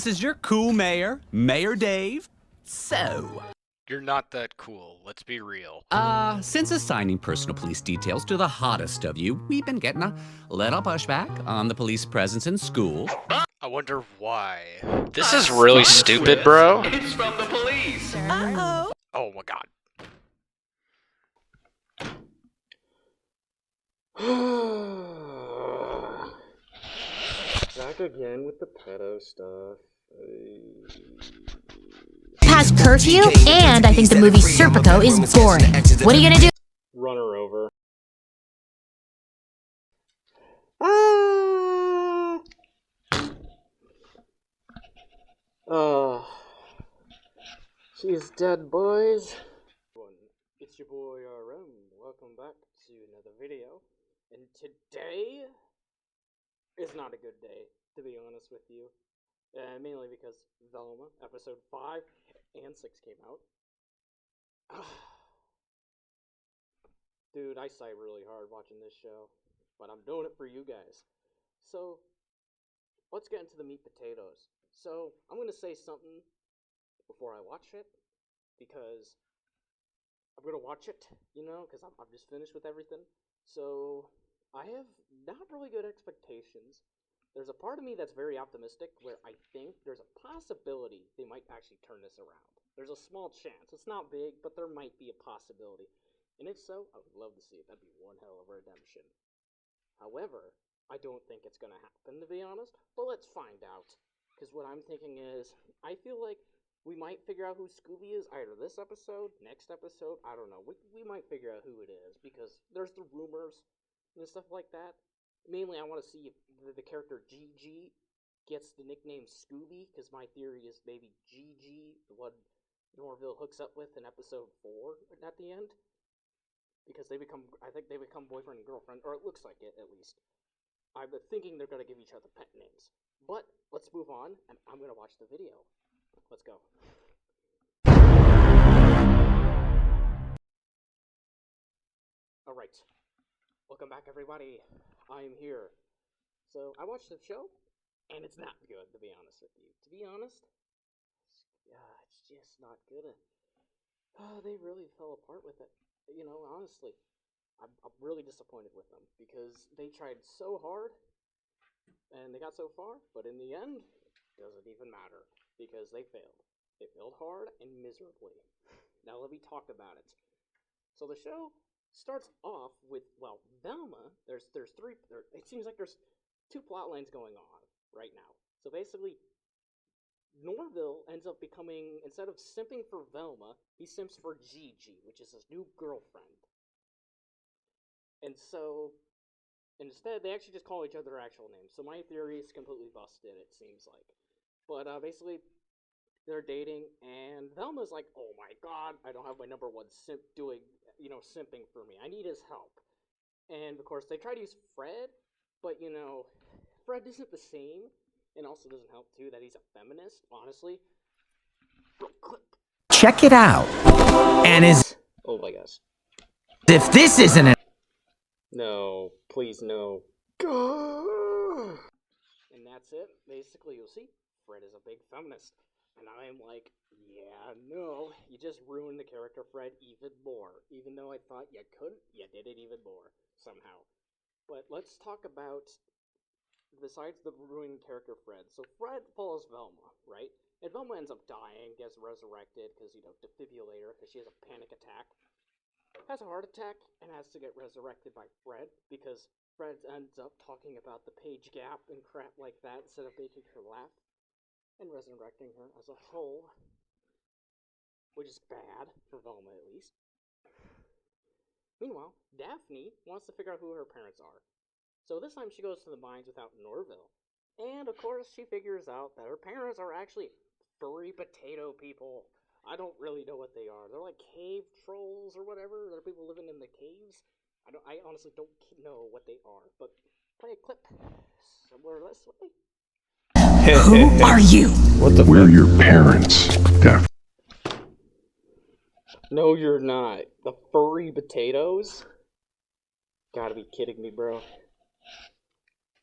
This is your cool mayor, Mayor Dave. So, You're not that cool, let's be real. since assigning personal police details to the hottest of you, we've been getting a little pushback on the police presence in school. I wonder why. This is really stupid, bro. It's from the police. Uh-oh. Oh my god. Back again with the pedo stuff. Past curfew, and I think the movie Serpico is boring. What are you gonna do? Run her over. She's dead, boys. It's your boy RM. Welcome back to another video. And today is not a good day, to be honest with you. Mainly because Velma, episode 5 and 6 came out. Dude, I sigh really hard watching this show, but I'm doing it for you guys. So, let's get into the meat potatoes. So, I'm going to say something before I watch it, because I'm going to watch it, you know, because I'm just finished with everything. So, I have not really good expectations. There's a part of me that's very optimistic, where I think there's a possibility they might actually turn this around. There's a small chance. It's not big, but there might be a possibility. And if so, I would love to see it. That'd be one hell of a redemption. However, I don't think it's going to happen, to be honest. But let's find out. Because what I'm thinking is, I feel like we might figure out who Scooby is either this episode, next episode, I don't know. We might figure out who it is, because there's the rumors and stuff like that. Mainly, I want to see if the character Gigi gets the nickname Scooby, because my theory is maybe Gigi, the one Norville hooks up with in episode 4 at the end. Because I think they become boyfriend and girlfriend, or it looks like it, at least. I'm thinking they're going to give each other pet names. But, let's move on, and I'm going to watch the video. Let's go. Alright. Welcome back, everybody. I'm here. So, I watched the show, and it's not good, to be honest with you. To be honest, it's just not good. They really fell apart with it. You know, honestly, I'm really disappointed with them, because they tried so hard, and they got so far, but in the end, it doesn't even matter, because they failed. They failed hard and miserably. Now let me talk about it. So the show starts off with, well, Velma, there's three, it seems like there's 2 plot lines going on right now. So basically, Norville ends up becoming, instead of simping for Velma, he simps for Gigi, which is his new girlfriend. And so, instead, they actually just call each other their actual names. So my theory is completely busted, it seems like. But basically, they're dating, and Velma's like, oh my god, I don't have my number 1 simp doing, simping for me. I need his help. And of course, they try to use Fred, but Fred isn't the same. And also doesn't help, too, that he's a feminist, honestly. Check it out. And Oh my gosh. if this isn't an... No, please no. And that's it. Basically, you'll see, Fred is a big feminist. And I'm like, yeah, no, you just ruined the character Fred even more. Even though I thought you couldn't, you did it even more, somehow. But let's talk about, besides the ruined character Fred. So Fred follows Velma, right? And Velma ends up dying, gets resurrected, because, defibrillator, because she has a panic attack. Has a heart attack, and has to get resurrected by Fred, because Fred ends up talking about the page gap and crap like that, instead of making her laugh. And resurrecting her as a whole, which is bad, for Velma at least. Meanwhile, Daphne wants to figure out who her parents are. So this time she goes to the mines without Norville. And of course she figures out that her parents are actually furry potato people. I don't really know what they are. They're like cave trolls or whatever. They're people living in the caves. I honestly don't know what they are, but play a clip somewhere this way. Who are you? We're your parents, Daphne. No, you're not. The furry potatoes? Gotta be kidding me, bro.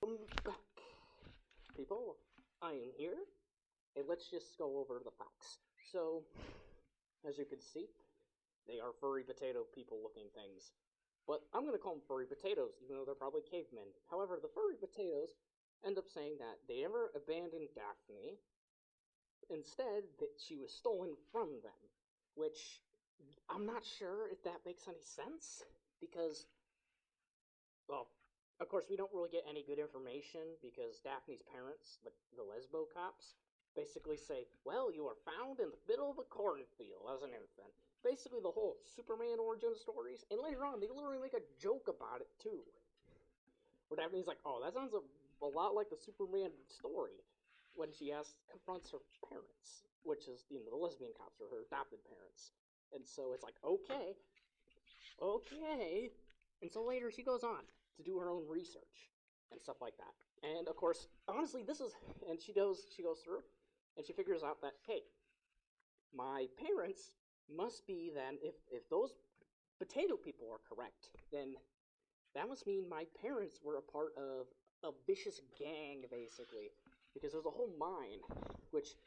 Welcome back, people. I am here, let's just go over the facts. So, as you can see, they are furry potato people looking things. But I'm going to call them furry potatoes, even though they're probably cavemen. However, the furry potatoes end up saying that they never abandoned Daphne. Instead, that she was stolen from them. Which, I'm not sure if that makes any sense. Because, well, of course, we don't really get any good information because Daphne's parents, the lesbo cops, basically say, well, you were found in the middle of a cornfield as an infant. Basically, the whole Superman origin stories. And later on, they literally make a joke about it, too. Where Daphne's like, oh, that sounds a lot like the Superman story. When she confronts her parents, which is, the lesbian cops, or her adopted parents. And so it's like, okay. And so later she goes on to do her own research and stuff like that. And of course, honestly, she goes through, and she figures out that, hey, my parents must be then, if those potato people are correct, then that must mean my parents were a part of a vicious gang, basically. Because there's a whole mine, which,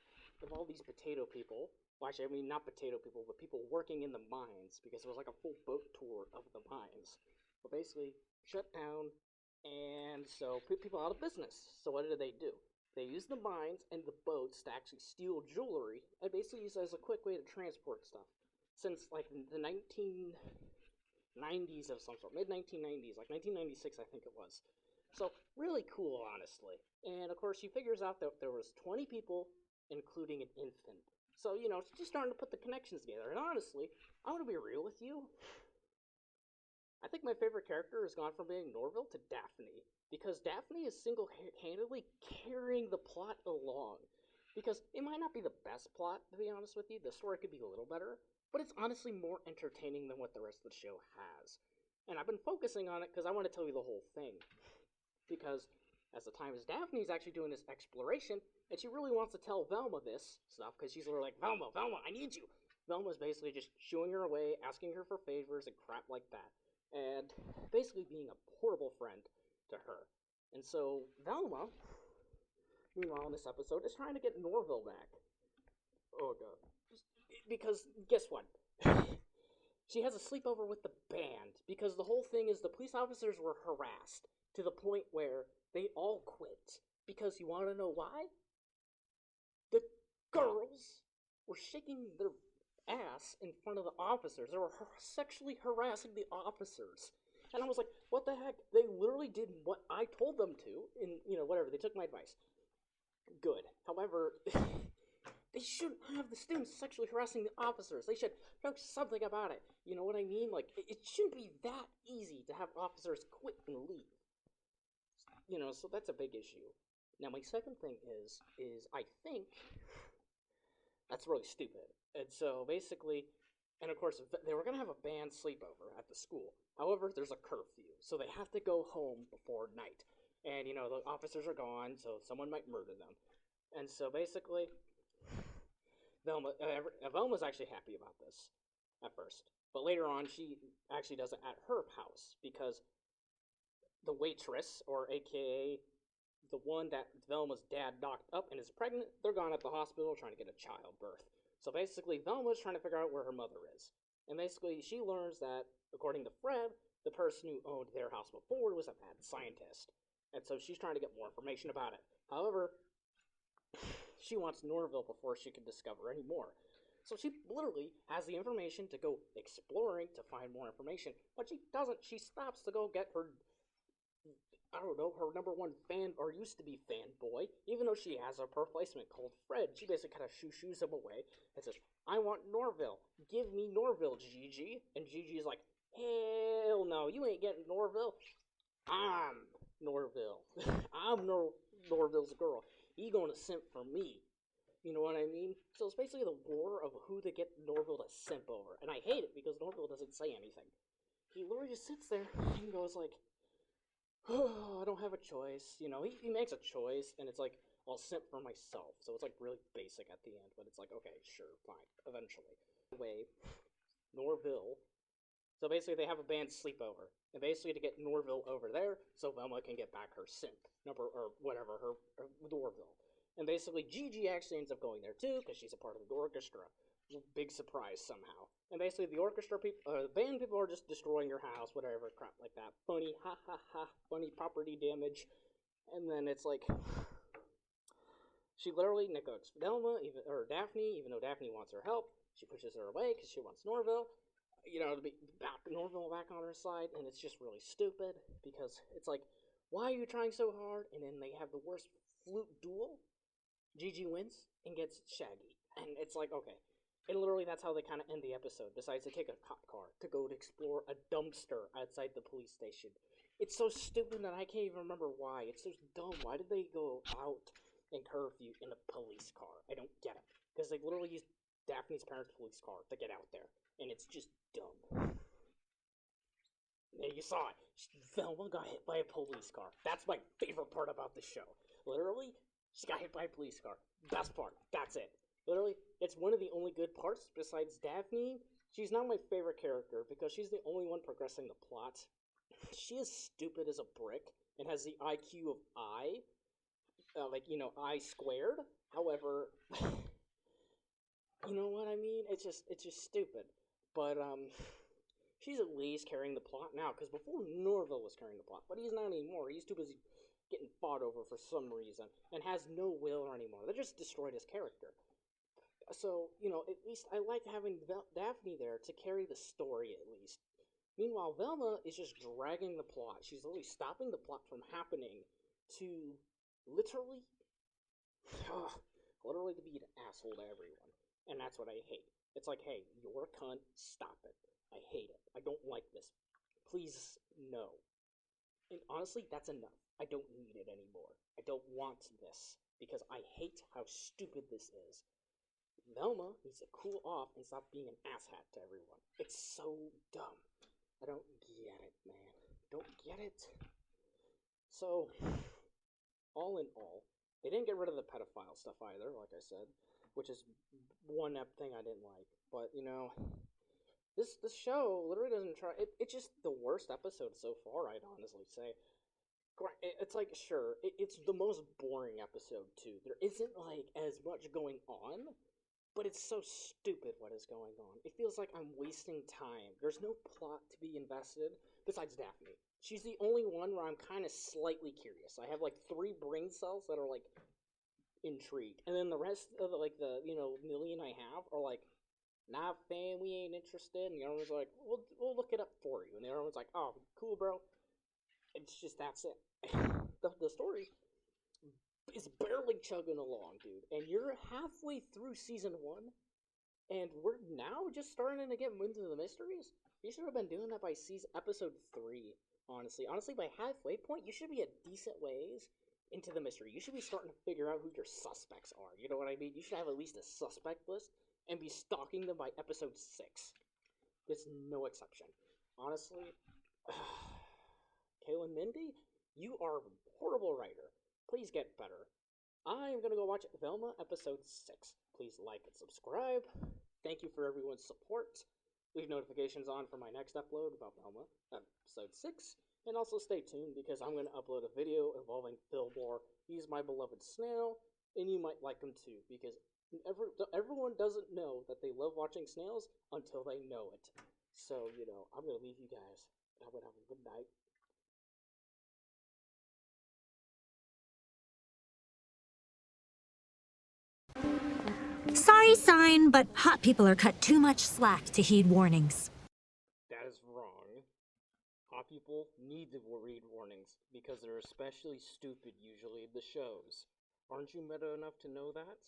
of all these potato people, well, actually, I mean, not potato people, but people working in the mines, because there was like a full boat tour of the mines. But basically, shut down, and so put people out of business. So what do? They use the mines and the boats to actually steal jewelry, and basically use it as a quick way to transport stuff. Since, like, the 1990s of some sort, mid-1990s, like 1996, I think it was. So, really cool, honestly. And, of course, she figures out that there was 20 people, including an infant. So, it's just starting to put the connections together. And honestly, I want to be real with you. I think my favorite character has gone from being Norville to Daphne. Because Daphne is single-handedly carrying the plot along. Because it might not be the best plot, to be honest with you. The story could be a little better. But it's honestly more entertaining than what the rest of the show has. And I've been focusing on it because I want to tell you the whole thing. Because as the time as Daphne's actually doing this exploration, and she really wants to tell Velma this stuff, because she's literally like, Velma, I need you! Velma's basically just shooing her away, asking her for favors and crap like that. And basically being a horrible friend to her. And so Velma, meanwhile in this episode, is trying to get Norville back. Oh god. Because, guess what? She has a sleepover with the band, because the whole thing is the police officers were harassed to the point where they all quit. Because you want to know why? The girls were shaking their ass in front of the officers. They were sexually harassing the officers. And I was like, what the heck? They literally did what I told them to, and, whatever, they took my advice. Good. However, they shouldn't have the students sexually harassing the officers. They should know something about it. You know what I mean? Like, it shouldn't be that easy to have officers quit and leave. So that's a big issue. Now, my second thing is I think that's really stupid. And so, basically, and of course, they were going to have a band sleepover at the school. However, there's a curfew, so they have to go home before night. And, the officers are gone, so someone might murder them. And so, basically, Velma's actually happy about this at first. But later on, she actually does it at her house, because the waitress, or aka the one that Velma's dad knocked up and is pregnant, they're gone at the hospital trying to get a childbirth. So basically, Velma's trying to figure out where her mother is. And basically, she learns that, according to Fred, the person who owned their house before was a mad scientist. And so she's trying to get more information about it. However, she wants Norville before she can discover any more. So she literally has the information to go exploring to find more information. But she doesn't. She stops to go get her, her number one fan, or used to be fanboy, even though she has a replacement called Fred. She basically kind of shoos him away and says, I want Norville. Give me Norville, Gigi. And Gigi's like, hell no, you ain't getting Norville. I'm Norville. I'm Norville's girl. He gonna simp for me. You know what I mean? So it's basically the war of who to get Norville to simp over. And I hate it because Norville doesn't say anything. He literally just sits there and goes like, oh, I don't have a choice. He makes a choice, and it's like, I'll simp for myself. So it's like really basic at the end, but it's like, okay, sure, fine, eventually. Anyway, Norville. So basically they have a band sleepover. And basically to get Norville over there, so Velma can get back her simp. Her Norville. And basically, Gigi actually ends up going there too, because she's a part of the orchestra. Big surprise somehow. And basically, the orchestra people, the band people are just destroying your house, whatever, crap like that. Funny, ha ha ha, funny property damage. And then it's like, she literally neglects Velma, or Daphne, even though Daphne wants her help. She pushes her away because she wants Norville, to be Norville back on her side. And it's just really stupid, because it's like, why are you trying so hard? And then they have the worst flute duel. Gigi wins and gets Shaggy. And it's like, okay. And literally, that's how they kind of end the episode. Besides, they take a cop car to go to explore a dumpster outside the police station. It's so stupid that I can't even remember why. It's so dumb. Why did they go out in curfew in a police car? I don't get it. Because they literally used Daphne's parents' police car to get out there. And it's just dumb. Yeah, you saw it. Velma got hit by a police car. That's my favorite part about the show. Literally, she got hit by a police car. Best part. That's it. Literally, it's one of the only good parts besides Daphne. She's not my favorite character because she's the only one progressing the plot. She is stupid as a brick and has the IQ of I. I squared. However, you know what I mean? It's just stupid. But, she's at least carrying the plot now, because before Norville was carrying the plot, but he's not anymore. He's too busy getting fought over for some reason, and has no will anymore. They just destroyed his character. So, at least I like having Daphne there to carry the story, at least. Meanwhile, Velma is just dragging the plot. She's literally stopping the plot from happening to literally to be an asshole to everyone. And that's what I hate. It's like, hey, you're a cunt, stop it. I hate it. I don't like this. Please, no. And honestly, that's enough. I don't need it anymore. I don't want this, because I hate how stupid this is. Velma needs to cool off and stop being an asshat to everyone. It's so dumb. I don't get it, man. Don't get it. So, all in all, they didn't get rid of the pedophile stuff either, like I said, which is one thing I didn't like. But, this show literally doesn't try. It's just the worst episode so far, I'd honestly say. It's like, sure, it's the most boring episode, too. There isn't, as much going on, but it's so stupid what is going on. It feels like I'm wasting time. There's no plot to be invested, besides Daphne. She's the only one where I'm kind of slightly curious. I have, 3 brain cells that are, intrigued. And then the rest of, the million I have are, nah, fam, we ain't interested. And the other one's like, we'll look it up for you. And the other one's like, oh, cool, bro. It's just, that's it. The story is barely chugging along, dude. And you're halfway through season 1, and we're now just starting to get into the mysteries. You should have been doing that by episode 3, honestly. Honestly, by halfway point, you should be a decent ways into the mystery. You should be starting to figure out who your suspects are. You know what I mean? You should have at least a suspect list and be stalking them by episode 6. There's no exception. Honestly, Kaylin Mindy, you are a horrible writer. Please get better. I'm gonna go watch Velma episode 6. Please like and subscribe. Thank you for everyone's support. Leave notifications on for my next upload about Velma episode 6. And also stay tuned, because I'm gonna upload a video involving Fillmore. He's my beloved snail, and you might like him too, because everyone doesn't know that they love watching snails until they know it. So, I'm gonna leave you guys. Have a good night. Sorry, sign, but hot people are cut too much slack to heed warnings. That is wrong. Hot people need to read warnings, because they're especially stupid usually in the shows. Aren't you meta enough to know that?